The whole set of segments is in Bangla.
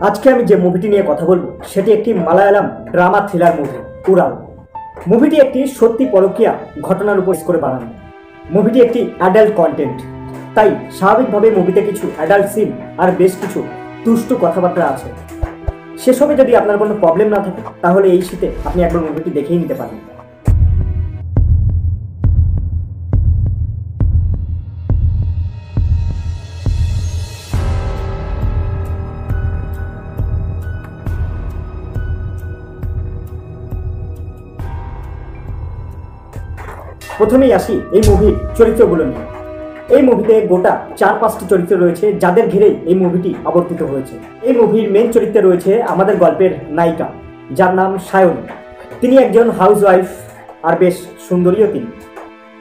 আজকে আমি যে মুভিটি নিয়ে কথা বলবো সেটি একটি মালায়ালাম ড্রামা থ্রিলার মুভি উড়াল। মুভিটি একটি সত্যি পরকীয়া ঘটনার উপর করে বানানো। মুভিটি একটি অ্যাডাল্ট কন্টেন্ট, তাই স্বাভাবিকভাবে মুভিতে কিছু অ্যাডাল্ট সিন আর বেশ কিছু দুষ্টু কথাবার্তা আছে। সেসবে যদি আপনার কোনো প্রবলেম না থাকে তাহলে এই শীতে আপনি একবার মুভিটি দেখেই নিতে পারেন। প্রথমেই আসি এই মুভির চরিত্রগুলো নিয়ে। এই মুভিতে গোটা 4-5টি চরিত্র রয়েছে যাদের ঘিরেই এই মুভিটি আবর্তিত হয়েছে। এই মুভির মেন চরিত্রে রয়েছে আমাদের গল্পের নায়িকা, যার নাম সায়নী। তিনি একজন হাউসওয়াইফ আর বেশ সুন্দরীও তিনি।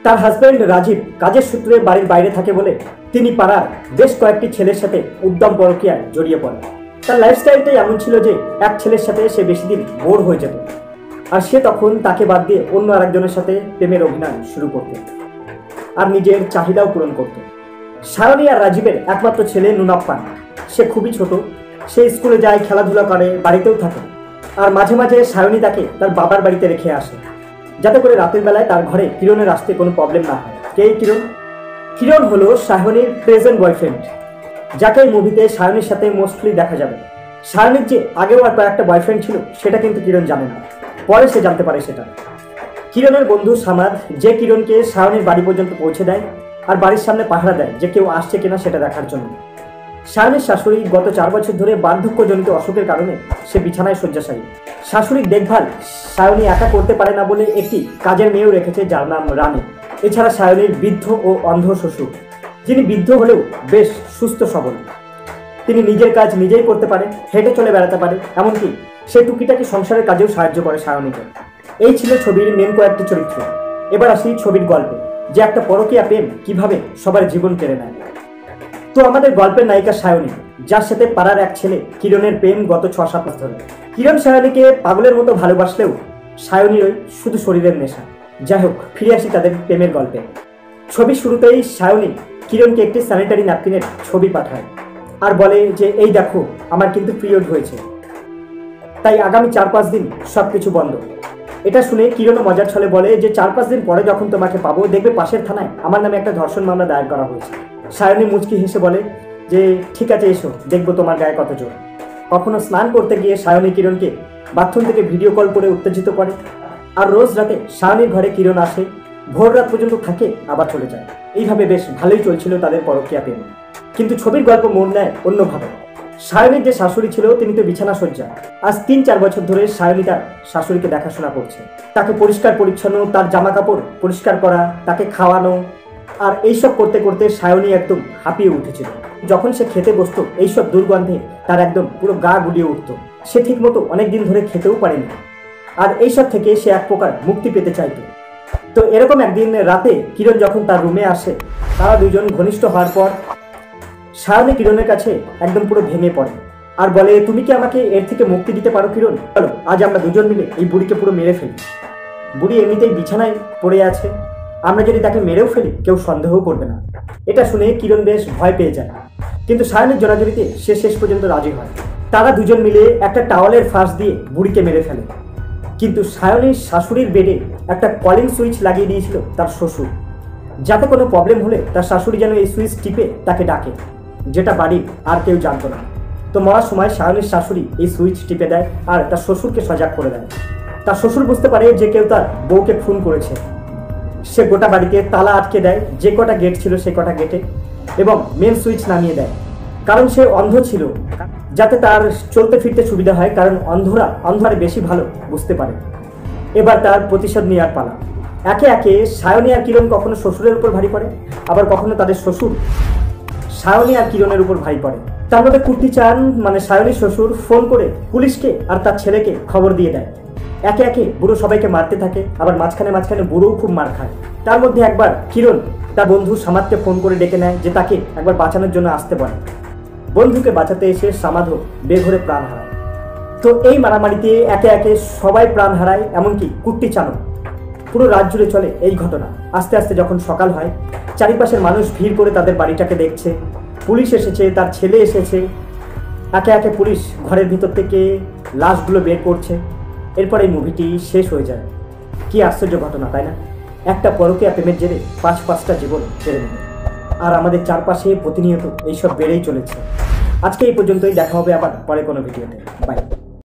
তার হাজব্যান্ড রাজীব কাজের সূত্রে বাড়ির বাইরে থাকে বলে তিনি পাড়ার বেশ কয়েকটি ছেলের সাথে উদ্যম পরকীয়ায় জড়িয়ে পড়ে। তার লাইফস্টাইলটাই এমন ছিল যে এক ছেলের সাথে সে বেশি দিন বোর হয়ে যেত, আর সে তখন তাকে বাদ দিয়ে অন্য আরেকজনের সাথে প্রেমের অভিনয় শুরু করত আর নিজের চাহিদাও পূরণ করত। সায়নী আর রাজীবের একমাত্র ছেলে নুনাপ্পান, সে খুবই ছোট। সে স্কুলে যায়, খেলাধুলা করে, বাড়িতেও থাকে। আর মাঝে মাঝে সায়নী তাকে তার বাবার বাড়িতে রেখে আসে, যাতে করে রাতের বেলায় তার ঘরে কিরণের আসতে কোনো প্রবলেম না হয়। কে কিরণ? কিরণ হলো সায়নীর প্রেজেন্ট বয়ফ্রেন্ড, যাকে এই মুভিতে সায়নীর সাথে মোস্টলি দেখা যাবে। সায়নীর যে আগেও আর কয়েকটা বয়ফ্রেন্ড ছিল সেটা কিন্তু কিরণ জানে না, পরে সে জানতে পারে সেটা। কিরণের বন্ধু সামাদ, যে কিরণকে সায়নীর বাড়ি পর্যন্ত পৌঁছে দেয় আর বাড়ির সামনে পাহারা দেয় যে কেউ আসছে কিনা সেটা দেখার জন্য। সায়নীর শাশুড়ি গত 4 বছর ধরে বার্ধক্যজনিত অসুখের কারণে সে বিছানায় শয্যাশায়ী। শাশুড়ির দেখভাল সায়নী একা করতে পারে না বলে একটি কাজের মেয়েও রেখেছে, যার নাম রানী। এছাড়া সায়নীর বৃদ্ধ ও অন্ধ শ্বশুর, যিনি বৃদ্ধ হলেও বেশ সুস্থ সবল। তিনি নিজের কাজ নিজেই করতে পারে, হেঁটে চলে বেড়াতে পারে, এমনকি সে টুকিটাকি সংসারের কাজেও সাহায্য করে সায়নীকে। এই ছিল ছবির মেন কয়েকটি চরিত্র। এবার আসি ছবির গল্পে, যে একটা পরকীয়া প্রেম কিভাবে সবার জীবন কেড়ে নেয়। তো আমাদের গল্পের নায়িকা সায়নী, যার সাথে পাড়ার এক ছেলে কিরণের প্রেম গত 6-7 মাস ধরে। কিরণ সায়নীকে পাগলের মতো ভালোবাসলেও সায়নীর ওই শুধু শরীরের নেশা। যাই হোক, ফিরে আসি তাদের প্রেমের গল্পে। ছবির শুরুতেই সায়নী কিরণকে একটি স্যানিটারি ন্যাপকিনের ছবি পাঠায় আর বলে যে এই দেখো, আমার কিন্তু পিরিয়ড হয়েছে, তাই আগামী 4-5 দিন সবকিছু বন্ধ। এটা শুনে কিরণও মজার ছলে বলে যে 4-5 দিন পরে যখন তোমাকে পাবো দেখবে পাশের থানায় আমার নামে একটা ধর্ষণ মামলা দায়ের করা হয়েছে। সায়নী মুচকি হেসে বলে যে ঠিক আছে, এসো, দেখবো তোমার গায়ে কত জোর। কখনো স্নান করতে গিয়ে সায়নী কিরণকে বাথরুম থেকে ভিডিও কল করে উত্তেজিত করে। আর রোজ রাতে সায়নীর ঘরে কিরণ আসে, ভোর রাত পর্যন্ত থাকে, আবার চলে যায়। এইভাবে বেশ ভালোই চলছিল তাদের পরকীয়া প্রেম। কিন্তু ছবির গল্প মোড় নেয় অন্যভাবে। সায়নীর যে শাশুড়ি ছিল তিনি তো বিছানা শয্যা। আজ 3-4 বছর ধরে সায়নী তার শাশুড়িকে দেখাশোনা করছে, তাকে পরিষ্কার পরিচ্ছন্ন, তার জামা কাপড় পরিষ্কার করা, তাকে খাওয়ানো, আর এইসব করতে করতে সায়নী একদম হাঁপিয়ে উঠেছিল। যখন সে খেতে বসতো এইসব দুর্গন্ধে তার একদম পুরো গা গুলিয়ে উঠতো। সে ঠিক মতো অনেকদিন ধরে খেতেও পারেনি, আর এইসব থেকে সে এক প্রকার মুক্তি পেতে চাইতো। তো এরকম একদিন রাতে কিরণ যখন তার রুমে আসে, তারা দুজন ঘনিষ্ঠ হওয়ার পর সায়নী কিরণের কাছে একদম পুরো ভেঙে পড়ে আর বলে, তুমি কি আমাকে এর থেকে মুক্তি দিতে পারো কিরণ? চলো আজ আমরা দুজন মিলে এই বুড়িকে পুরো মেরে ফেলি। বুড়ি এমনিতেই বিছানায় পড়ে আছে, আমরা যদি তাকে মেরেও ফেলি কেউ সন্দেহ করবে না। এটা শুনে কিরণ বেশ ভয় পেয়ে যায়, কিন্তু সায়নীর জোরাজুরিতে সে শেষ পর্যন্ত রাজি হয়। তারা দুজন মিলে একটা টাওয়ালের ফাঁস দিয়ে বুড়িকে মেরে ফেলে। কিন্তু সায়নীর শাশুড়ির বেডে একটা কলিং সুইচ লাগিয়ে দিয়েছিল তার শ্বশুর, যাতে কোনো প্রবলেম হলে তার শাশুড়ি যেন এই সুইচ টিপে তাকে ডাকে, যেটা বাড়ির আর কেউ জানতো না। তো মরার সময় সায়নীর শাশুড়ি এই সুইচ টিপে দেয় আর তার শ্বশুরকে সজাগ করে দেয়। তার শ্বশুর বুঝতে পারে যে কেউ তার বউকে খুন করেছে। সে গোটা বাড়িতে তালা আটকে দেয়, যে কটা গেট ছিল সে কটা গেটে, এবং মেন সুইচ নামিয়ে দেয়। কারণ সে অন্ধ ছিল, যাতে তার চলতে ফিরতে সুবিধা হয়, কারণ অন্ধরা অন্ধকারে বেশি ভালো বুঝতে পারে। এবার তার প্রতিশোধ নেওয়ার পালা। একে একে সায়নী আর কিরণ কখনো শ্বশুরের উপর ভারী পড়ে, আবার কখনো তাদের শ্বশুর সায়নী আর কিরণের উপর ভারী পড়ে। তার মধ্যে কুর্তি চান মানে সায়নীর শ্বশুর ফোন করে পুলিশকে আর তার ছেলেকে খবর দিয়ে দেয়। একে একে বুড়ো সবাইকে মারতে থাকে, আবার মাঝখানে মাঝখানে বুড়োও খুব মার খায়। তার মধ্যে একবার কিরণ তার বন্ধু সামাদকে ফোন করে ডেকে নেয় যে তাকে একবার বাঁচানোর জন্য আসতে বলে। বন্ধুকে বাঁচাতে এসে সামাদও বেঘরে প্রাণ হারায়। তো এই মারামারিতে একে একে সবাই প্রাণ হারায়, এমনকি কুর্তি চানও। পুরো রাত জুড়ে চলে এই ঘটনা। আস্তে আস্তে যখন সকাল হয়, চারিপাশের মানুষ ভিড় করে তাদের বাড়িটাকে দেখছে। পুলিশ এসেছে, তার ছেলে এসেছে, একে একে পুলিশ ঘরের ভিতর থেকে লাশগুলো বের করছে। এরপর এই মুভিটি শেষ হয়ে যায়। কি আশ্চর্য ঘটনা, তাই না? একটা পরকীয়া প্রেমের জেরে পাঁচটা জীবন কেড়ে নেবে। আর আমাদের চারপাশে প্রতিনিয়ত এইসব বেড়েই চলেছে। আজকে এই পর্যন্তই, দেখা হবে আবার পরে কোনো ভিডিওতে। বাই।